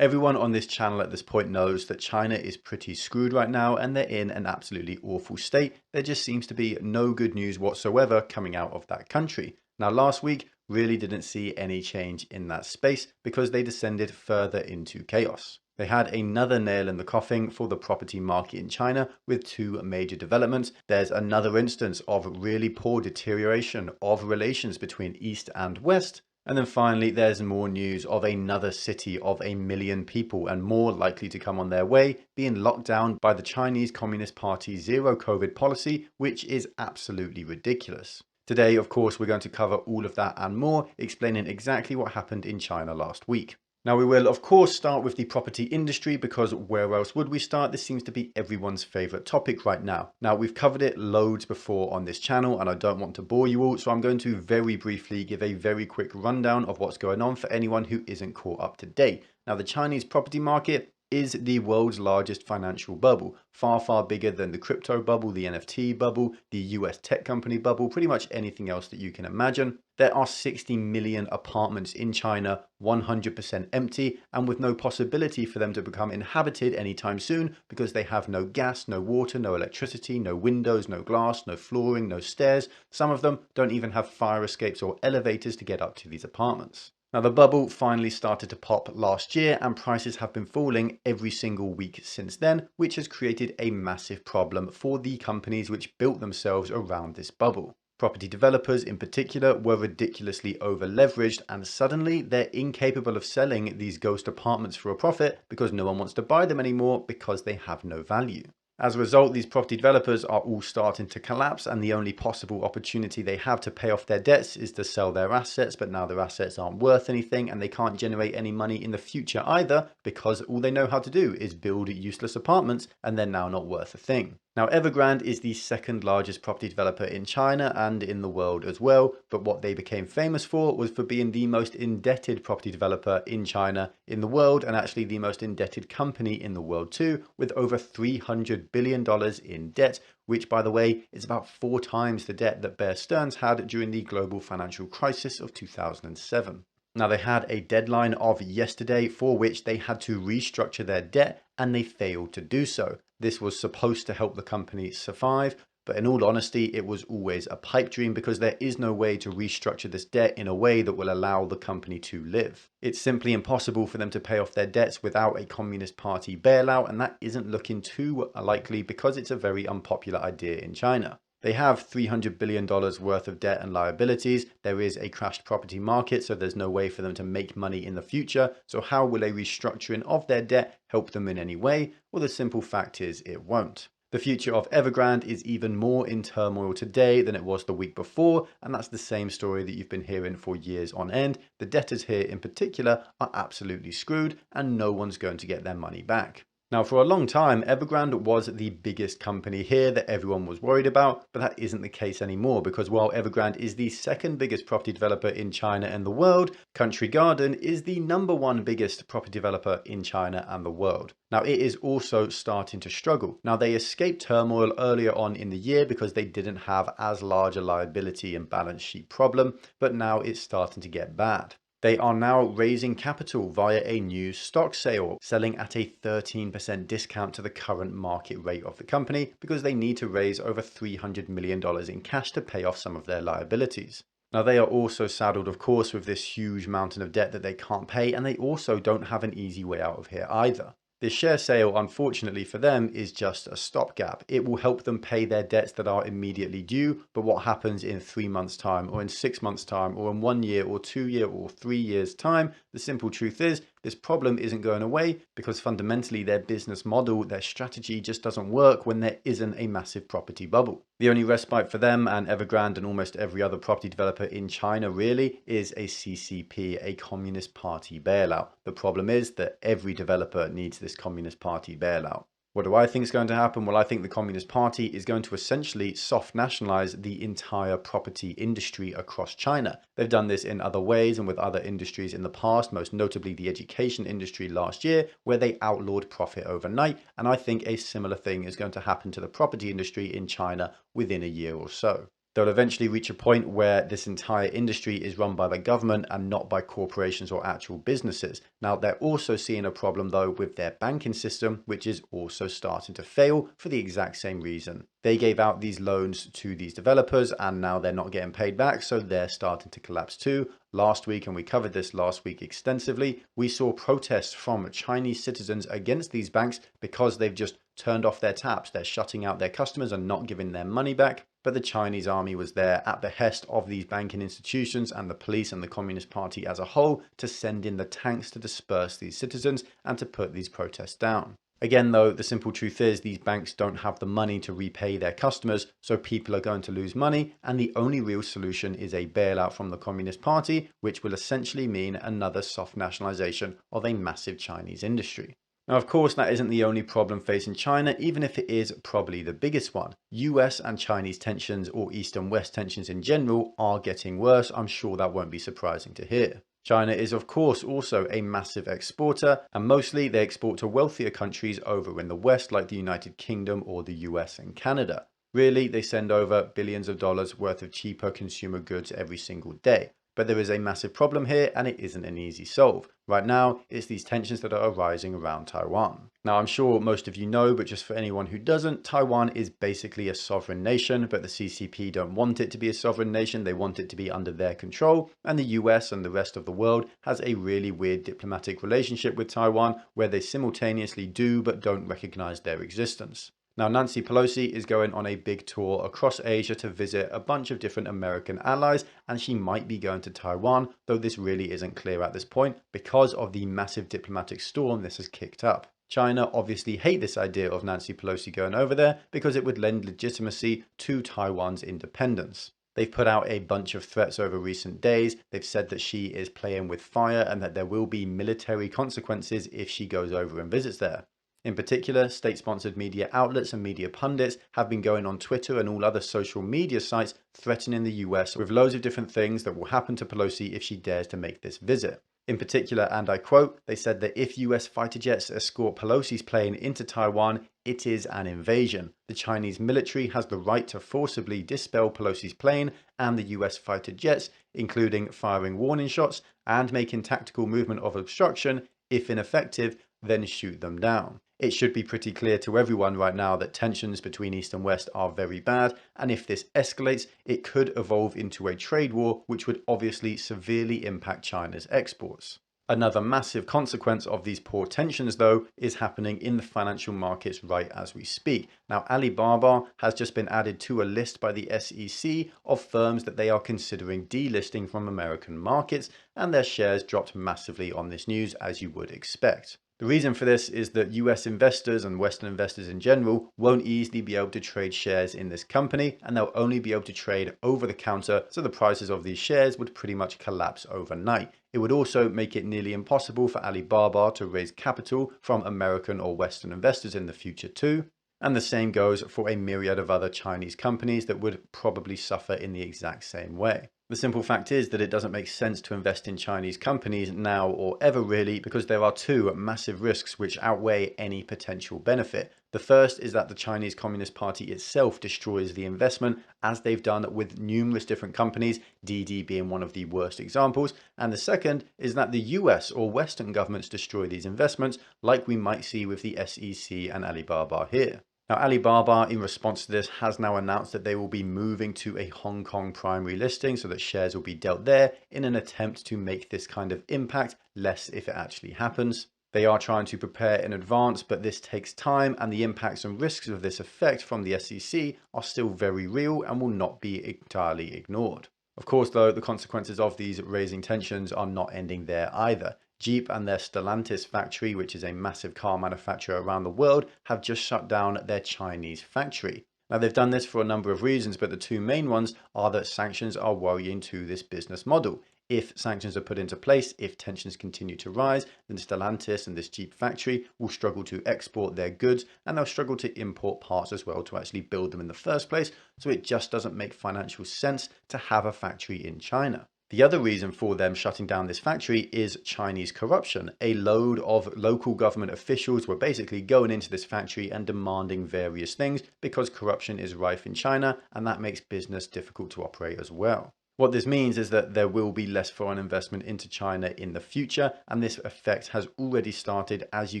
Everyone on this channel at this point knows that China is pretty screwed right now and they're in an absolutely awful state. There just seems to be no good news whatsoever coming out of that country. Now, last week really didn't see any change in that space because they descended further into chaos. They had another nail in the coffin for the property market in China with two major developments. There's another instance of really poor deterioration of relations between East and West. And then finally, there's more news of another city of 1 million people and more likely to come on their way being locked down by the Chinese Communist Party's zero COVID policy, which is absolutely ridiculous. Today, of course, we're going to cover all of that and more, explaining exactly what happened in China last week. Now, we will, of course, start with the property industry because where else would we start? This seems to be everyone's favorite topic right now. Now, we've covered it loads before on this channel and I don't want to bore you all, so I'm going to very briefly give a very quick rundown of what's going on for anyone who isn't caught up to date. Now, the Chinese property market is the world's largest financial bubble, far, far bigger than the crypto bubble, the NFT bubble, the US tech company bubble, pretty much anything else that you can imagine. There are 60 million apartments in China, 100% empty, and with no possibility for them to become inhabited anytime soon because they have no gas, no water, no electricity, no windows, no glass, no flooring, no stairs. Some of them don't even have fire escapes or elevators to get up to these apartments. Now, the bubble finally started to pop last year and prices have been falling every single week since then, which has created a massive problem for the companies which built themselves around this bubble. Property developers in particular were ridiculously over leveraged and suddenly they're incapable of selling these ghost apartments for a profit because no one wants to buy them anymore because they have no value. As a result, these property developers are all starting to collapse and the only possible opportunity they have to pay off their debts is to sell their assets, but now their assets aren't worth anything and they can't generate any money in the future either because all they know how to do is build useless apartments and they're now not worth a thing. Now, Evergrande is the second largest property developer in China and in the world as well, but what they became famous for was for being the most indebted property developer in China in the world and actually the most indebted company in the world too, with over $300 billion in debt, which by the way is about 4 times the debt that Bear Stearns had during the global financial crisis of 2007. Now, they had a deadline of yesterday for which they had to restructure their debt and they failed to do so. This was supposed to help the company survive, but in all honesty, it was always a pipe dream because there is no way to restructure this debt in a way that will allow the company to live. It's simply impossible for them to pay off their debts without a Communist Party bailout, and that isn't looking too likely because it's a very unpopular idea in China. They have $300 billion worth of debt and liabilities. There is a crashed property market, so there's no way for them to make money in the future. So how will a restructuring of their debt help them in any way? Well, the simple fact is it won't. The future of Evergrande is even more in turmoil today than it was the week before, and that's the same story that you've been hearing for years on end. The debtors here in particular are absolutely screwed, and no one's going to get their money back. Now, for a long time, Evergrande was the biggest company here that everyone was worried about, but that isn't the case anymore because while Evergrande is the second biggest property developer in China and the world, Country Garden is the #1 biggest property developer in China and the world. Now, it is also starting to struggle. Now, they escaped turmoil earlier on in the year because they didn't have as large a liability and balance sheet problem, but now it's starting to get bad. They are now raising capital via a new stock sale, selling at a 13% discount to the current market rate of the company because they need to raise over $300 million in cash to pay off some of their liabilities. Now, they are also saddled, of course, with this huge mountain of debt that they can't pay, and they also don't have an easy way out of here either. This share sale, unfortunately for them, is just a stopgap. It will help them pay their debts that are immediately due, but what happens in 3 months' time, or in 6 months' time, or in 1 year, or 2 years, or 3 years' time, the simple truth is this problem isn't going away because fundamentally their business model, their strategy just doesn't work when there isn't a massive property bubble. The only respite for them and Evergrande and almost every other property developer in China really is a CCP, a Communist Party bailout. The problem is that every developer needs this Communist Party bailout. What do I think is going to happen? Well, I think the Communist Party is going to essentially soft nationalize the entire property industry across China. They've done this in other ways and with other industries in the past, most notably the education industry last year, where they outlawed profit overnight. And I think a similar thing is going to happen to the property industry in China within a year or so. They'll eventually reach a point where this entire industry is run by the government and not by corporations or actual businesses. Now, they're also seeing a problem though with their banking system, which is also starting to fail for the exact same reason. They gave out these loans to these developers and now they're not getting paid back, so they're starting to collapse too. Last week, and we covered this last week extensively, we saw protests from Chinese citizens against these banks because they've just turned off their taps. They're shutting out their customers and not giving their money back. But the Chinese army was there at the behest of these banking institutions and the police and the Communist Party as a whole to send in the tanks to disperse these citizens and to put these protests down. Again, though, the simple truth is these banks don't have the money to repay their customers, so people are going to lose money, and the only real solution is a bailout from the Communist Party, which will essentially mean another soft nationalization of a massive Chinese industry. Now, of course, that isn't the only problem facing China, even if it is probably the biggest one. US and Chinese tensions, or East and West tensions in general, are getting worse. I'm sure that won't be surprising to hear. China is, of course, also a massive exporter, and mostly they export to wealthier countries over in the West, like the United Kingdom or the US and Canada. Really, they send over billions of dollars worth of cheaper consumer goods every single day. But there is a massive problem here, and it isn't an easy solve. Right now, it's these tensions that are arising around Taiwan. Now, I'm sure most of you know, but just for anyone who doesn't, Taiwan is basically a sovereign nation, but the CCP don't want it to be a sovereign nation. They want it to be under their control, and the US and the rest of the world has a really weird diplomatic relationship with Taiwan, where they simultaneously do but don't recognize their existence. Now, Nancy Pelosi is going on a big tour across Asia to visit a bunch of different American allies, and she might be going to Taiwan, though this really isn't clear at this point because of the massive diplomatic storm this has kicked up. China obviously hate this idea of Nancy Pelosi going over there because it would lend legitimacy to Taiwan's independence. They've put out a bunch of threats over recent days. They've said that she is playing with fire and that there will be military consequences if she goes over and visits there. In particular, state-sponsored media outlets and media pundits have been going on Twitter and all other social media sites threatening the US with loads of different things that will happen to Pelosi if she dares to make this visit. In particular, and I quote, they said that if US fighter jets escort Pelosi's plane into Taiwan, it is an invasion. The Chinese military has the right to forcibly dispel Pelosi's plane and the US fighter jets, including firing warning shots and making tactical movement of obstruction. If ineffective, then shoot them down. It should be pretty clear to everyone right now that tensions between East and West are very bad, and if this escalates, it could evolve into a trade war, which would obviously severely impact China's exports. Another massive consequence of these poor tensions, though, is happening in the financial markets right as we speak. Now, Alibaba has just been added to a list by the SEC of firms that they are considering delisting from American markets, and their shares dropped massively on this news, as you would expect. The reason for this is that US investors and Western investors in general won't easily be able to trade shares in this company, and they'll only be able to trade over the counter, so the prices of these shares would pretty much collapse overnight. It would also make it nearly impossible for Alibaba to raise capital from American or Western investors in the future too. And the same goes for a myriad of other Chinese companies that would probably suffer in the exact same way. The simple fact is that it doesn't make sense to invest in Chinese companies now or ever really, because there are two massive risks which outweigh any potential benefit. The first is that the Chinese Communist Party itself destroys the investment, as they've done with numerous different companies, DD being one of the worst examples. And the second is that the US or Western governments destroy these investments, like we might see with the SEC and Alibaba here. Now, Alibaba, in response to this, has now announced that they will be moving to a Hong Kong primary listing so that shares will be dealt there in an attempt to make this kind of impact less if it actually happens. They are trying to prepare in advance, but this takes time, and the impacts and risks of this effect from the SEC are still very real and will not be entirely ignored. Of course, though, the consequences of these raising tensions are not ending there either. Jeep and their Stellantis factory, which is a massive car manufacturer around the world, have just shut down their Chinese factory. Now, they've done this for a number of reasons, but the two main ones are that sanctions are worrying to this business model. If sanctions are put into place, if tensions continue to rise, then Stellantis and this Jeep factory will struggle to export their goods, and they'll struggle to import parts as well to actually build them in the first place. So it just doesn't make financial sense to have a factory in China. The other reason for them shutting down this factory is Chinese corruption. A load of local government officials were basically going into this factory and demanding various things because corruption is rife in China, and that makes business difficult to operate as well. What this means is that there will be less foreign investment into China in the future, and this effect has already started, as you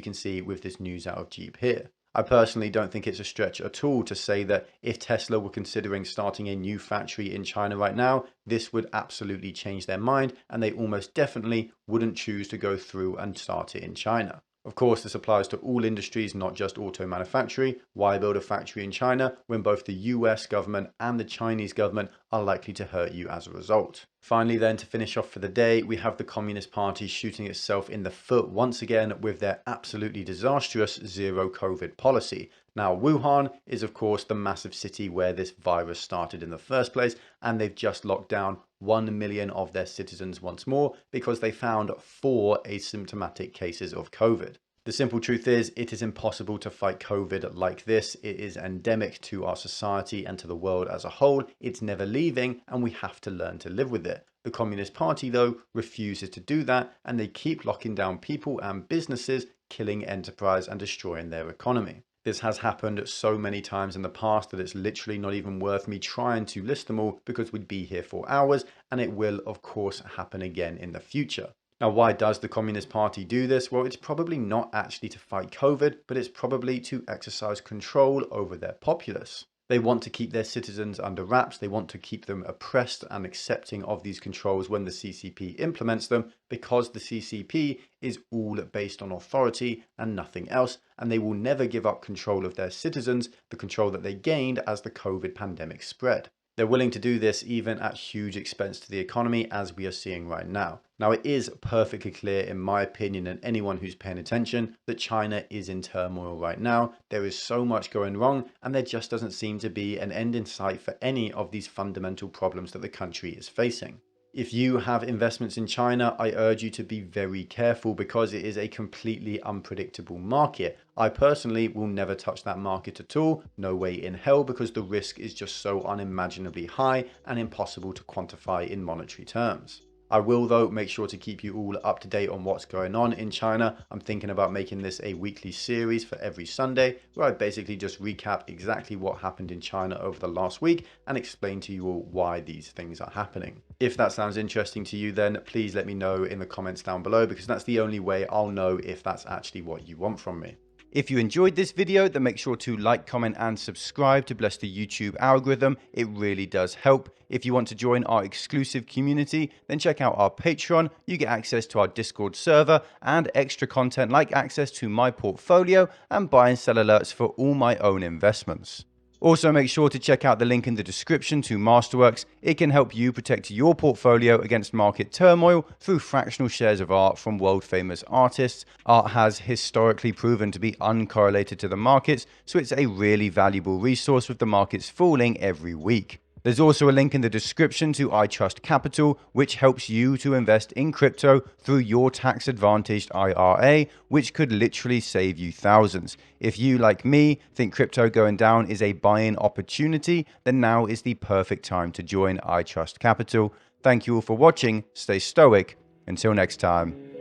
can see with this news out of Jeep here. I personally don't think it's a stretch at all to say that if Tesla were considering starting a new factory in China right now, this would absolutely change their mind, and they almost definitely wouldn't choose to go through and start it in China. Of course, this applies to all industries, not just auto manufacturing. Why build a factory in China when both the US government and the Chinese government are likely to hurt you as a result? Finally then, to finish off for the day, we have the Communist Party shooting itself in the foot once again with their absolutely disastrous zero COVID policy. Now, Wuhan is of course the massive city where this virus started in the first place, and they've just locked down 1 million of their citizens once more because they found 4 asymptomatic cases of COVID. The simple truth is, it is impossible to fight COVID like this. It is endemic to our society and to the world as a whole. It's never leaving, and we have to learn to live with it. The Communist Party, though, refuses to do that, and they keep locking down people and businesses, killing enterprise and destroying their economy. This has happened so many times in the past that it's literally not even worth me trying to list them all because we'd be here for hours, and it will of course happen again in the future. Now, why does the Communist Party do this? Well, it's probably not actually to fight COVID, but it's probably to exercise control over their populace. They want to keep their citizens under wraps. They want to keep them oppressed and accepting of these controls when the CCP implements them, because the CCP is all based on authority and nothing else, and they will never give up control of their citizens, the control that they gained as the COVID pandemic spread. They're willing to do this even at huge expense to the economy, as we are seeing right now. Now, it is perfectly clear, in my opinion, and anyone who's paying attention, that China is in turmoil right now. There is so much going wrong, and there just doesn't seem to be an end in sight for any of these fundamental problems that the country is facing. If you have investments in China, I urge you to be very careful because it is a completely unpredictable market. I personally will never touch that market at all, no way in hell, because the risk is just so unimaginably high and impossible to quantify in monetary terms. I will, though, make sure to keep you all up to date on what's going on in China. I'm thinking about making this a weekly series for every Sunday, where I basically just recap exactly what happened in China over the last week and explain to you all why these things are happening. If that sounds interesting to you, then please let me know in the comments down below, because that's the only way I'll know if that's actually what you want from me. If you enjoyed this video, then make sure to like, comment, and subscribe to bless the YouTube algorithm. It really does help. If you want to join our exclusive community, then check out our Patreon. You get access to our Discord server and extra content like access to my portfolio and buy and sell alerts for all my own investments. Also, make sure to check out the link in the description to Masterworks. It can help you protect your portfolio against market turmoil through fractional shares of art from world-famous artists. Art has historically proven to be uncorrelated to the markets, so it's a really valuable resource with the markets falling every week. There's also a link in the description to I Trust Capital, which helps you to invest in crypto through your tax-advantaged IRA, which could literally save you thousands. If you, like me, think crypto going down is a buy-in opportunity, then now is the perfect time to join I Trust Capital. Thank you all for watching. Stay stoic. Until next time.